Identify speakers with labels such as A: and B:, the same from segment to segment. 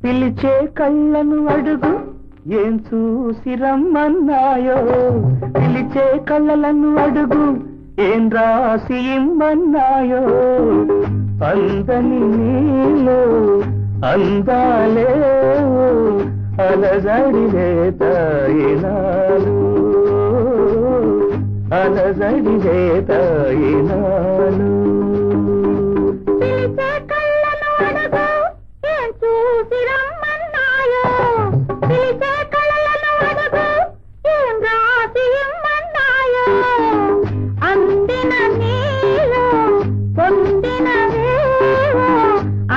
A: పిలిచే కళ్ళను అడుగు ఏం చూసి రమ్మన్నాయో పిలిచే కళ్ళలను అడుగు ఏం రాసి ఇమ్మన్నాయో అందని నీలో అందాలే అలజడిలే తాయినాలు అలజడిలే తాయినాలు
B: పిలిచే కళ్ళను అడుగు ఏం చూసి రమ్మన్నాయో పిలిచే కళ్ళను అడుగు ఏం రాసి ఇమ్మన్నాయో అందిన నీలో పొందినవేవో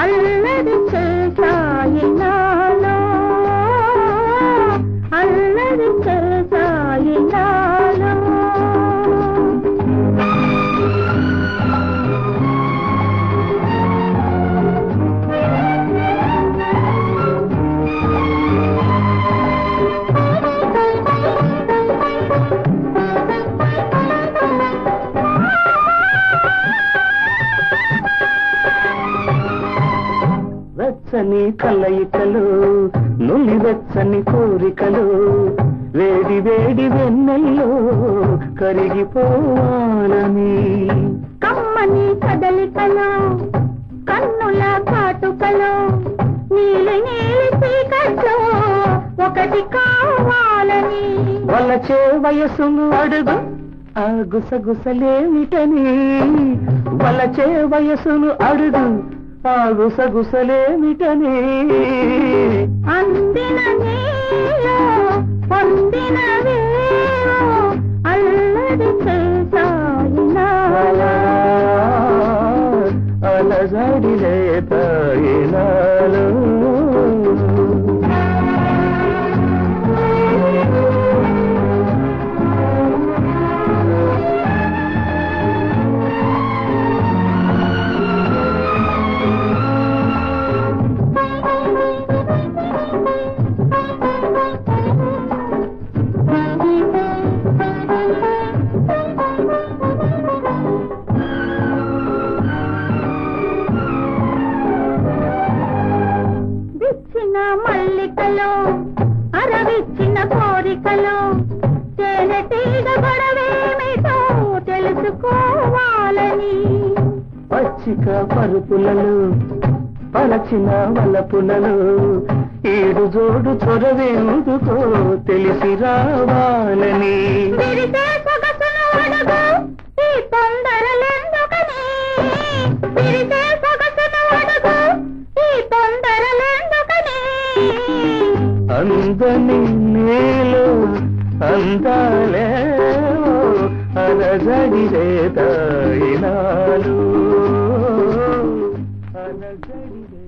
B: అల్లరి చేశాయి నాలో అల్లరి చేశాయి నాలో
A: వెచ్చని కలయికలు నులి వెచ్చని కోరికలు వేడి వేడి వెన్నెల్లో కరిగిపోవాలని
B: కమ్మని కదలికలో కన్నుల కాటుకలో నీలి నీలి చీకట్లో ఒకటి కావాలని
A: వలచే వయసును అడుగు ఆ గుసగుసలేమిటని వలచే వయసును అడుగు ఆ గుసగుసలేమిటని
B: అందిన నీలో పొందినవేవో అల్లరి చేశాయి నాలో
A: అలజడిలే తాయినాలు
B: మల్లికలో అరవిచ్చిన కోరికలో తేనెటీగ గొడవేమిటో తెలుసుకోవాలని
A: పచ్చిక పరుపులలో పలచిన వలపులలో ఏడు జోడు చొరవేందుకో తెలిసి రావాలని
B: విరిసే సొగసును అడుగు ఈ తొందరలెందుకని విరిసే సొగసును అడుగు ఈ తొందరలెందుకని
A: అందని నీలో అందాలే అలజడిలే తాయినాలు అలజడిలే